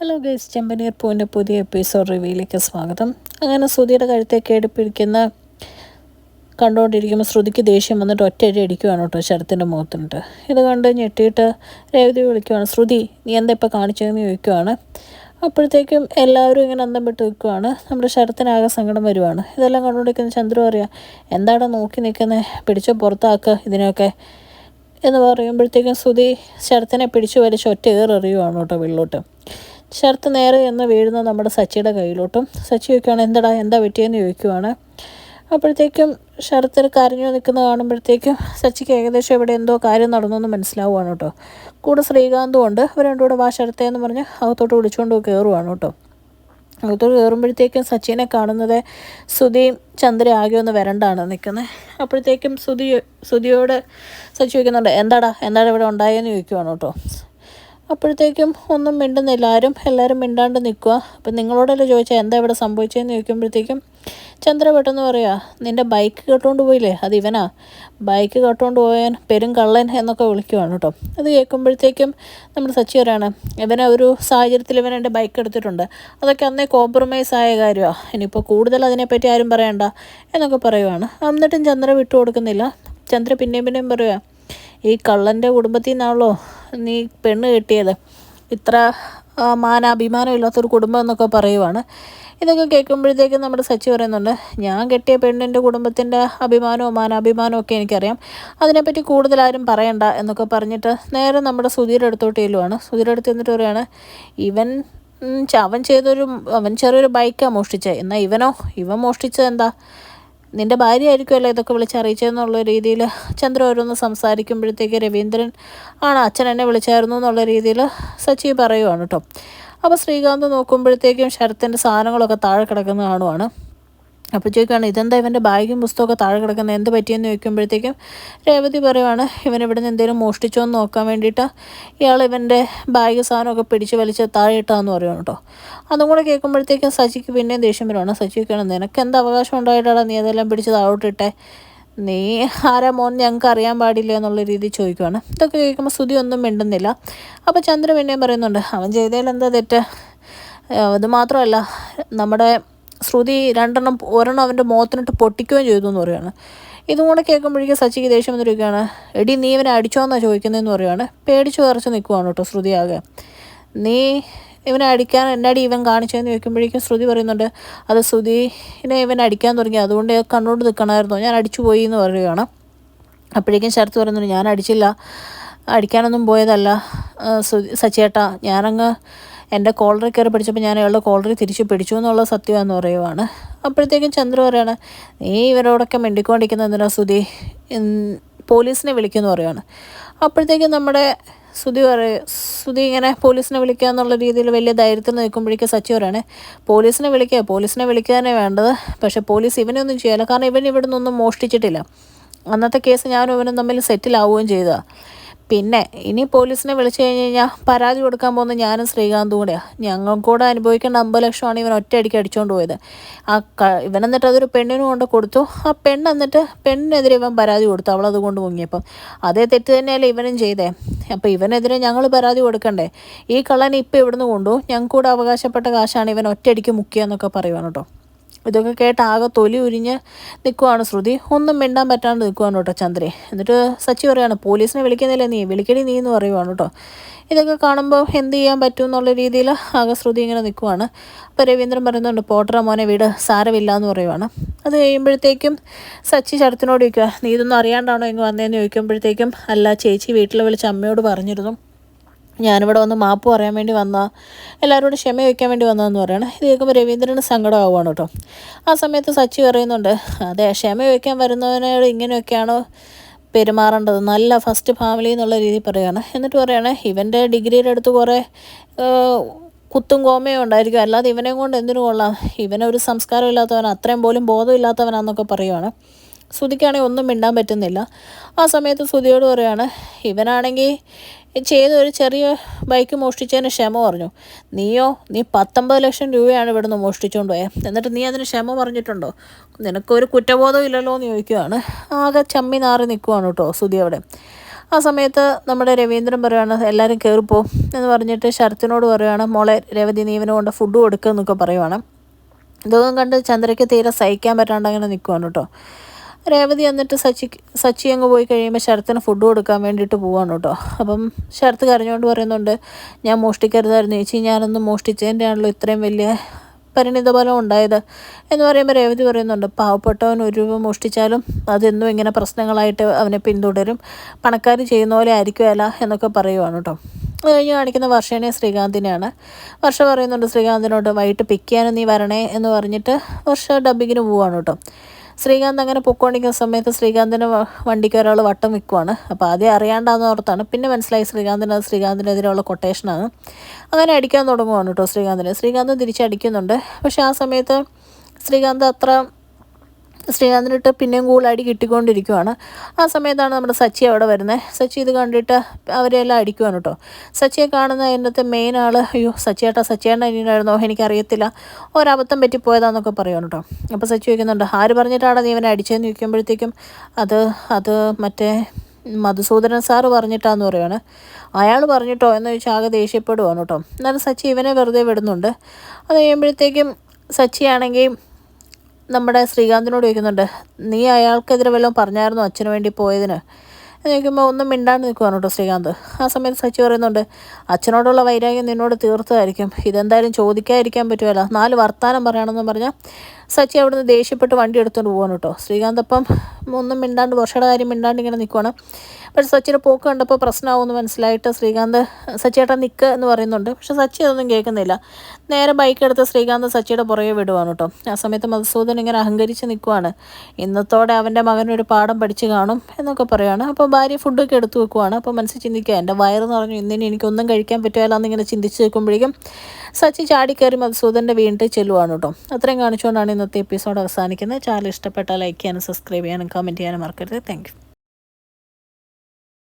Hello guys, ചെമ്പനീർ പൂവിൻ്റെ പുതിയ episode റിവ്യൂയിലേക്ക് സ്വാഗതം. അങ്ങനെ ശ്രുതിയുടെ കഴുത്തേക്ക് എടുപ്പിടിക്കുന്ന കണ്ടുകൊണ്ടിരിക്കുമ്പോൾ ശ്രുതിക്ക് ദേഷ്യം വന്നിട്ട് ഒറ്റയടി അടിക്കുവാണ് കേട്ടോ ശരത്തിൻ്റെ മുഖത്തിട്ട്. ഇത് കണ്ട് ഞെട്ടിയിട്ട് രേവതി വിളിക്കുവാണ്, ശ്രുതി നീ എന്താ ഇപ്പോൾ കാണിച്ചതെന്ന് ചോദിക്കുവാണ്. അപ്പോഴത്തേക്കും എല്ലാവരും ഇങ്ങനെ അന്തം വിട്ട് നിൽക്കുവാണ്. നമ്മുടെ ശരത്തിനാകെ സങ്കടം വരുവാണ്. ഇതെല്ലാം കണ്ടുകൊണ്ടിരിക്കുന്ന ചന്ദ്രു പറയാം, എന്താണ് നോക്കി നിൽക്കുന്നത്, പിടിച്ച് പുറത്താക്കുക ഇതിനൊക്കെ എന്ന് പറയുമ്പോഴത്തേക്കും ശ്രുതി ശരത്തിനെ പിടിച്ചു വലിച്ച് ഒറ്റ ഏറെറിയുവാണ് കേട്ടോ വെള്ളോട്ട്. ശരത്ത് നേരെ എന്ന് വീഴുന്നത് നമ്മുടെ സച്ചിയുടെ കയ്യിലോട്ടും. സച്ചി ചോദിക്കുവാണ്, എന്താ പറ്റിയെന്ന് ചോദിക്കുവാണ്. അപ്പോഴത്തേക്കും ശരത്തിന് കരഞ്ഞു നിൽക്കുന്നത് കാണുമ്പോഴത്തേക്കും സച്ചിക്ക് ഏകദേശം ഇവിടെ എന്തോ കാര്യം നടന്നെന്ന് മനസ്സിലാവുകയാണ് കേട്ടോ. കൂടെ ശ്രീകാന്തും ഉണ്ട്. ഇവർ രണ്ടും കൂടെ വാ ശരത്തേന്ന് പറഞ്ഞ് അകത്തോട്ട് വിളിച്ചുകൊണ്ട് കയറുവാണ് കേട്ടോ. അകത്തോട്ട് കയറുമ്പോഴത്തേക്കും സച്ചിനെ കാണുന്നത് ശ്രുതിയും ചന്ദ്ര ആകെ ഒന്ന് വരണ്ടാണ് നിൽക്കുന്നത്. അപ്പോഴത്തേക്കും ശ്രുതിയോട് സച്ചി ചോദിക്കുന്നുണ്ട്, എന്താണ് ഇവിടെ ഉണ്ടായെന്ന് ചോദിക്കുവാണ് കേട്ടോ. അപ്പോഴത്തേക്കും ഒന്നും മിണ്ടുന്നില്ല എല്ലാവരും മിണ്ടാണ്ട് നിൽക്കുക. അപ്പം നിങ്ങളോടല്ലേ ചോദിച്ചാൽ എന്താ ഇവിടെ സംഭവിച്ചതെന്ന് ചോദിക്കുമ്പോഴത്തേക്കും ചന്ദ്ര പെട്ടെന്ന് പറയാ, നിൻ്റെ ബൈക്ക് കേട്ടുകൊണ്ട് പോയില്ലേ, അത് ഇവനാ, ബൈക്ക് കേട്ടുകൊണ്ട് പോയാൻ പെരും കള്ളൻ എന്നൊക്കെ വിളിക്കുവാണ് കേട്ടോ. അത് കേൾക്കുമ്പോഴത്തേക്കും നമ്മുടെ സച്ചി പറയാണ്, ഇവനെ ഒരു സാഹചര്യത്തിൽ ഇവൻ എൻ്റെ ബൈക്ക് എടുത്തിട്ടുണ്ട്, അതൊക്കെ അന്നേ കോംപ്രമൈസ് ആയ കാര്യമാണ്, ഇനിയിപ്പോൾ കൂടുതൽ അതിനെപ്പറ്റി ആരും പറയണ്ട എന്നൊക്കെ പറയുവാണ്. എന്നിട്ടും ചന്ദ്ര വിട്ടു കൊടുക്കുന്നില്ല. ചന്ദ്ര പിന്നെയും പറയുക, ഈ കള്ളൻ്റെ കുടുംബത്തിൽ നിന്നാണല്ലോ നീ പെണ്ണ് കെട്ടിയത്, ഇത്ര അഭിമാനം ഇല്ലാത്തൊരു കുടുംബം എന്നൊക്കെ പറയുവാണ്. ഇതൊക്കെ കേൾക്കുമ്പോഴത്തേക്കും നമ്മുടെ സച്ചി പറയുന്നുണ്ട്, ഞാൻ കെട്ടിയ പെണ്ണിൻ്റെ കുടുംബത്തിൻ്റെ അഭിമാനവും മാനാഭിമാനവും ഒക്കെ എനിക്കറിയാം, അതിനെപ്പറ്റി കൂടുതലാരും പറയണ്ട എന്നൊക്കെ പറഞ്ഞിട്ട് നേരെ നമ്മുടെ സുധീരുടെ അടുത്തോട്ട് ചെല്ലുവാണ്. സുധീരുടെ അടുത്ത് എന്നിട്ട് പറയുകയാണ്, അവൻ ചെറിയൊരു ബൈക്കാണ് മോഷ്ടിച്ചത്, എന്നാൽ ഇവൻ മോഷ്ടിച്ചത് എന്താ, നിൻ്റെ ഭാര്യ ആയിരിക്കുമല്ലോ ഇതൊക്കെ വിളിച്ചറിയിച്ചതെന്നുള്ള രീതിയിൽ ചന്ദ്ര ഓരോന്ന് സംസാരിക്കുമ്പോഴത്തേക്ക് രവീന്ദ്രൻ അച്ഛൻ എന്നെ വിളിച്ചായിരുന്നു എന്നുള്ള രീതിയിൽ സച്ചി പറയുവാണ് കേട്ടോ. അപ്പോൾ ശ്രീകാന്ത് നോക്കുമ്പോഴത്തേക്കും ശരത്തിൻ്റെ സാധനങ്ങളൊക്കെ താഴെ കിടക്കുന്ന കാണുവാണ്. അപ്പോൾ ചോദിക്കുകയാണ്, ഇതെന്താ ഇവൻ്റെ ബാഗും പുസ്തകമൊക്കെ താഴെ കിടക്കുന്നത്, എന്ത് പറ്റിയെന്ന് ചോദിക്കുമ്പോഴത്തേക്കും രേവതി പറയുവാണ്, ഇവിടെ നിന്ന് എന്തെങ്കിലും മോഷ്ടിച്ചോ എന്ന് നോക്കാൻ വേണ്ടിയിട്ട് ഇയാൾ ഇവൻ്റെ ബാഗ് സാധനമൊക്കെ പിടിച്ച് വലിച്ച് താഴെ ഇട്ടാന്ന് പറയുകയാണ് കേട്ടോ. അതും കൂടെ കേൾക്കുമ്പോഴത്തേക്കും സച്ചിക്ക് പിന്നെയും ദേഷ്യം വരുവാണ്. സച്ചി ചോദിക്കുകയാണ്, നിനക്ക് എന്ത് അവകാശം ഉണ്ടായിട്ടാണ് നീ അതെല്ലാം പിടിച്ച് താഴോട്ടിട്ടെ, നീ ആരാ മോൻ ഞങ്ങൾക്ക് അറിയാൻ പാടില്ല എന്നുള്ള രീതിയിൽ ചോദിക്കുവാണ്. ഇതൊക്കെ കേൾക്കുമ്പോൾ ശ്രുതി ഒന്നും മിണ്ടുന്നില്ല. അപ്പോൾ ചന്ദ്ര പിന്നെയും പറയുന്നുണ്ട്, അവൻ ചെയ്തതിൽ എന്താ തെറ്റ്, അത് മാത്രമല്ല നമ്മുടെ ശ്രുതി ഒരെണ്ണം അവൻ്റെ മുഖത്തിനിട്ട് പൊട്ടിക്കുകയും ചെയ്തു എന്ന് പറയുകയാണ്. ഇതും കൂടെ കേൾക്കുമ്പോഴേക്കും സച്ചിക്ക് ദേഷ്യം വന്നിരിക്കുകയാണ്, എടി നീ ഇവനെ അടിച്ചോന്നാണ് ചോദിക്കുന്നതെന്ന് പറയുകയാണ്. പേടിച്ച് വിറച്ച് നിൽക്കുവാണ് കേട്ടോ ശ്രുതി ആകെ. നീ ഇവനെ അടിക്കാൻ എന്നാടി ഇവൻ കാണിച്ചതെന്ന് ചോദിക്കുമ്പോഴേക്കും ശ്രുതി പറയുന്നുണ്ട്, അത് ശ്രുതിനെ ഇവൻ അടിക്കാൻ തുടങ്ങി, അതുകൊണ്ട് കണ്ണോട് നിൽക്കണമായിരുന്നു, ഞാൻ അടിച്ചു പോയി എന്ന് പറയുകയാണ്. അപ്പോഴേക്കും ശരത്ത് പറയുന്നുണ്ട്, ഞാൻ അടിക്കാനൊന്നും പോയതല്ല സച്ചിയേട്ടാ, ഞാനങ്ങ് എൻ്റെ കോളറിൽ കയറി പിടിച്ചപ്പോൾ ഞാൻ അയാളുടെ കോളറിൽ തിരിച്ച് പിടിച്ചു എന്നുള്ള സത്യമാണെന്ന് പറയുവാണ്. അപ്പോഴത്തേക്കും ചന്ദ്ര പറയാണ്, നീ ഇവരോടൊക്കെ മിണ്ടിക്കൊണ്ടിരിക്കുന്ന എന്തിനാ ശ്രുതി, പോലീസിനെ വിളിക്കുമെന്ന് പറയുവാണ്. അപ്പോഴത്തേക്കും നമ്മുടെ ശ്രുതി ഇങ്ങനെ പോലീസിനെ വിളിക്കുക എന്നുള്ള രീതിയിൽ വലിയ ധൈര്യത്തിൽ നിൽക്കുമ്പോഴേക്കും സച്ചി പറയാണ്, പോലീസിനെ വിളിക്കുക തന്നെ വേണ്ടത്, പക്ഷേ പോലീസ് ഇവനൊന്നും ചെയ്യില്ല, കാരണം ഇവൻ ഇവിടെ നിന്നൊന്നും മോഷ്ടിച്ചിട്ടില്ല, അന്നത്തെ കേസ് ഞാനും ഇവനും തമ്മിൽ സെറ്റിലാവുകയും ചെയ്തതാണ്. പിന്നെ ഇനി പോലീസിനെ വിളിച്ചു കഴിഞ്ഞ് കഴിഞ്ഞാൽ പരാതി കൊടുക്കാൻ പോകുന്ന ഞാനും ശ്രീകാന്തും കൂടെയാണ്, ഞങ്ങൾക്കൂടെ അനുഭവിക്കേണ്ട 50 ലക്ഷമാണ് ഇവൻ ഒറ്റയടിക്ക് അടിച്ചുകൊണ്ട് പോയത്. ഇവൻ എന്നിട്ട് അതൊരു പെണ്ണിനും കൊണ്ട് കൊടുത്തു, ആ പെണ്ണിനെതിരെ ഇവൻ പരാതി കൊടുത്തു, അവളത് കൊണ്ട് മുങ്ങിയപ്പം അതേ തെറ്റ് തന്നെയല്ലേ ഇവനും ചെയ്തേ, അപ്പോൾ ഇവനെതിരെ ഞങ്ങൾ പരാതി കൊടുക്കണ്ടേ, ഈ കള്ളനെ ഇപ്പോൾ ഇവിടുന്ന് കൊണ്ടുപോകും, ഞങ്ങൾക്കൂടെ അവകാശപ്പെട്ട കാശാണ് ഇവൻ ഒറ്റയടിക്ക് മുക്കിയെന്നൊക്കെ പറയുവാണ് കേട്ടോ. ഇതൊക്കെ കേട്ട് ആകെ തൊലി ഉരിഞ്ഞ് നിൽക്കുവാണ് ശ്രുതി, ഒന്നും മിണ്ടാൻ പറ്റാണ്ട് നിൽക്കുവാണ് കേട്ടോ ചന്ദ്രേ. എന്നിട്ട് സച്ചി പറയുകയാണ്, പോലീസിനെ വിളിക്കുന്നില്ല വിളിക്കടി നീ എന്ന് പറയുവാണ് കേട്ടോ. ഇതൊക്കെ കാണുമ്പോൾ എന്ത് ചെയ്യാൻ പറ്റും എന്നുള്ള രീതിയിൽ ആകെ ശ്രുതി ഇങ്ങനെ നിൽക്കുവാണ്. അപ്പോൾ രവീന്ദ്രൻ പറയുന്നുണ്ട്, പോട്ടറ മോനെ വീട് സാരമില്ല എന്ന് പറയുവാണ്. അത് കഴിയുമ്പോഴത്തേക്കും സച്ചി ശരത്തിനോട് ചോദിക്കുക, നീ ഇതൊന്നും അറിയാണ്ടാണോ ഇങ്ങ് വന്നതെന്ന് ചോദിക്കുമ്പോഴത്തേക്കും, അല്ല ചേച്ചി വീട്ടിൽ വിളിച്ച് അമ്മയോട് പറഞ്ഞിരുന്നു, ഞാനിവിടെ വന്ന് മാപ്പ് പറയാൻ വേണ്ടി എല്ലാവരോടും ക്ഷമ വയ്ക്കാൻ വേണ്ടി വന്നതെന്ന് പറയുന്നത്. ഇത് കേൾക്കുമ്പോൾ രവീന്ദ്രന് സങ്കടമാവുകയാണ് കേട്ടോ. ആ സമയത്ത് സച്ചി പറയുന്നുണ്ട്, അതെ ക്ഷമ വയ്ക്കാൻ വരുന്നവനോട് ഇങ്ങനെയൊക്കെയാണോ പെരുമാറേണ്ടത്, നല്ല ഫസ്റ്റ് ഫാമിലി എന്നുള്ള രീതിയിൽ പറയുകയാണ്. എന്നിട്ട് പറയുകയാണ്, ഇവൻ്റെ ഡിഗ്രിയുടെ അടുത്ത് കുറേ കുത്തും കോമയും ഉണ്ടായിരിക്കും, അല്ലാതെ ഇവനെയും കൊണ്ട് എന്തിനു കൊള്ളാം, ഇവനൊരു സംസ്കാരം ഇല്ലാത്തവൻ, അത്രയും പോലും ബോധമില്ലാത്തവനാന്നൊക്കെ പറയുവാണ്. ശ്രുതിക്കാണെങ്കിൽ ഒന്നും മിണ്ടാൻ പറ്റുന്നില്ല. ആ സമയത്ത് ശ്രുതിയോട് പറയുകയാണ്, ഇവനാണെങ്കിൽ ഒരു ചെറിയ ബൈക്ക് മോഷ്ടിച്ചതിന് ക്ഷമ പറഞ്ഞു, നീ 19 ലക്ഷം രൂപയാണ് ഇവിടുന്ന് മോഷ്ടിച്ചുകൊണ്ട് പോയത്, എന്നിട്ട് നീ അതിന് ക്ഷമ പറഞ്ഞിട്ടുണ്ടോ, നിനക്കൊരു കുറ്റബോധം ഇല്ലല്ലോ എന്ന് ചോദിക്കുകയാണ്. ആകെ ചമ്മി നാറി നിൽക്കുവാണ് കേട്ടോ ശ്രുതി അവിടെ. ആ സമയത്ത് നമ്മുടെ രവീന്ദ്രൻ പറയുകയാണ് എല്ലാവരും കയറിപ്പോ എന്ന് പറഞ്ഞിട്ട് ശരത്തിനോട് പറയുകയാണ്, മോളെ രേവതി നീ ഇവന് കൊണ്ട് ഫുഡ് കൊടുക്കുക എന്നൊക്കെ പറയുവാണ്. ഇതൊന്നും കണ്ട് ചന്ദ്രയ്ക്ക് തീരെ സഹിക്കാൻ പറ്റാണ്ട് അങ്ങനെ നിൽക്കുവാണ് കേട്ടോ. രേവതി എന്നിട്ട് സച്ചി അങ്ങ് പോയി കഴിയുമ്പോൾ ശരത്തിന് ഫുഡ് കൊടുക്കാൻ വേണ്ടിയിട്ട് പോവാണ് കേട്ടോ. അപ്പം ശരത്ത് കരഞ്ഞുകൊണ്ട് പറയുന്നുണ്ട്, ഞാൻ മോഷ്ടിക്കരുതായിരുന്നു ചേച്ചി, ഞാനൊന്നും മോഷ്ടിച്ചതിൻ്റെ ആണല്ലോ ഇത്രയും വലിയ പരിണിതഫലം ഉണ്ടായത് എന്ന് പറയുമ്പോൾ രേവതി പറയുന്നുണ്ട്, പാവപ്പെട്ടവൻ ഒരു രൂപ മോഷ്ടിച്ചാലും അതെന്നും ഇങ്ങനെ പ്രശ്നങ്ങളായിട്ട് അവനെ പിന്തുടരും, പണക്കാർ ചെയ്യുന്ന പോലെ ആയിരിക്കുമല്ല എന്നൊക്കെ പറയുവാണ് കേട്ടോ. അത് കഴിഞ്ഞ് കാണിക്കുന്ന വർഷേനെ ശ്രീകാന്തിനെയാണ്. വർഷ പറയുന്നുണ്ട് ശ്രീകാന്തിനോട്, വൈകിട്ട് പിക്ക് ചെയ്യാനും നീ വരണേ എന്ന് പറഞ്ഞിട്ട് വർഷ ഡബ്ബിങ്ങിന് പോവാണ് കേട്ടോ. ശ്രീകാന്ത് അങ്ങനെ പൊക്കോണ്ടിരിക്കുന്ന സമയത്ത് ശ്രീകാന്തിൻ്റെ വണ്ടിക്ക് ഒരാൾ വട്ടം വെക്കുവാണ്. അപ്പോൾ ആദ്യം അറിയാണ്ടാന്ന് ഓർത്താണ്, പിന്നെ മനസ്സിലായി ശ്രീകാന്തിനെതിരെയുള്ള കൊട്ടേഷനാണ്. അങ്ങനെ അടിക്കാൻ തുടങ്ങുവാണ് കേട്ടോ ശ്രീകാന്ത് തിരിച്ചടിക്കുന്നുണ്ട്. പക്ഷേ ആ സമയത്ത് ശ്രീകാന്തിനിട്ട് പിന്നെയും കൂടുതൽ കിട്ടിക്കൊണ്ടിരിക്കുവാണ്. ആ സമയത്താണ് നമ്മുടെ സച്ചി അവിടെ വരുന്നത്. സച്ചി ഇത് കണ്ടിട്ട് അവരെല്ലാം അടിക്കുവാണ് കേട്ടോ. സച്ചിയെ കാണുന്ന അതിൻ്റെ മെയിൻ ആൾ, അയ്യോ സച്ചിയേട്ടൻ ഇനിയായിരുന്നോ എനിക്കറിയത്തില്ല, ഒരബദ്ധം പറ്റിപ്പോയതാന്നൊക്കെ പറയുവാണ് കേട്ടോ. അപ്പോൾ സച്ചി ചോദിക്കുന്നുണ്ട്, ആര് പറഞ്ഞിട്ടാണ് നീ ഇവനെ അടിച്ചതെന്ന് ചോദിക്കുമ്പോഴത്തേക്കും അത് മറ്റേ മധുസൂദനൻ സാറ് പറഞ്ഞിട്ടാന്ന് പറയുവാണ്. അയാൾ പറഞ്ഞിട്ടോ എന്ന് ചോദിച്ചാൽ ആകെ ദേഷ്യപ്പെടുവാണ് കേട്ടോ. എന്നാലും സച്ചി ഇവനെ വെറുതെ വിടുന്നുണ്ട്. അത് കഴിയുമ്പോഴത്തേക്കും സച്ചിയാണെങ്കിൽ നമ്മുടെ ശ്രീകാന്തിനോട് ചോദിക്കുന്നുണ്ട്, നീ അയാൾക്കെതിരെ വല്ലതും പറഞ്ഞായിരുന്നു അച്ഛന് വേണ്ടി പോയതിന് എന്ന് ചോദിക്കുമ്പോൾ ഒന്നും മിണ്ടാണ്ട് നിൽക്കുവാണ് കേട്ടോ ശ്രീകാന്ത്. ആ സമയത്ത് സച്ചി പറയുന്നുണ്ട്, അച്ഛനോടുള്ള വൈരാഗ്യം നിന്നോട് തീർത്തതായിരിക്കും, ഇതെന്തായാലും ചോദിക്കാതിരിക്കാൻ പറ്റുമല്ലോ, 4 വർത്താനം പറയണമെന്ന് പറഞ്ഞാൽ സച്ചി അവിടുന്ന് ദേഷ്യപ്പെട്ട് വണ്ടി എടുത്തുകൊണ്ട് പോകാൻ കേട്ടോ. ശ്രീകാന്ത് അപ്പം ഒന്നും മിണ്ടാണ്ട് വർഷയുടെ കാര്യം മിണ്ടാണ്ട് ഇങ്ങനെ നിൽക്കുവാണ്. പക്ഷേ സച്ചിയുടെ പോക്ക് കണ്ടപ്പോൾ പ്രശ്നമാവുമെന്ന് മനസ്സിലായിട്ട് ശ്രീകാന്ത് സച്ചിയേട്ടൻ നിൽക്കുക എന്ന് പറയുന്നുണ്ട്. പക്ഷെ സച്ചി അതൊന്നും കേൾക്കുന്നില്ല. നേരെ ബൈക്ക് എടുത്ത് ശ്രീകാന്ത് സച്ചിയുടെ പുറകെ വിടുവാണ് കേട്ടോ. ആ സമയത്ത് മധുസൂദൻ ഇങ്ങനെ അഹങ്കരിച്ച് നിൽക്കുവാണ്. ഇന്നത്തോടെ അവൻ്റെ മകനൊരു പാഠം പഠിച്ച് കാണും എന്നൊക്കെ പറയുകയാണ്. അപ്പോൾ ഭാര്യ ഫുഡൊക്കെ എടുത്തു വെക്കുവാണ്. അപ്പോൾ മനസ്സിൽ ചിന്തിക്കുക, എൻ്റെ വയറ് നിറഞ്ഞു, ഇന്നിനി എനിക്കൊന്നും കഴിക്കാൻ പറ്റുമല്ലോ എന്നിങ്ങനെ ചിന്തിച്ച് നിൽക്കുമ്പോഴേക്കും സച്ചി ചാടിക്കയറി മധുസൂദൻ്റെ വീട്ടിൽ ചെല്ലുവാണ് കേട്ടോ. അത്രയും കാണിച്ചുകൊണ്ടാണ് ഇന്നത്തെ എപ്പിസോഡ് അവസാനിക്കുന്നത്. ചാനൽ ഇഷ്ടപ്പെട്ടാൽ ലൈക്ക് ചെയ്യാനും സബ്സ്ക്രൈബ് ചെയ്യാനും കമൻറ്റ് ചെയ്യാനും മറക്കരുത്. Thank you.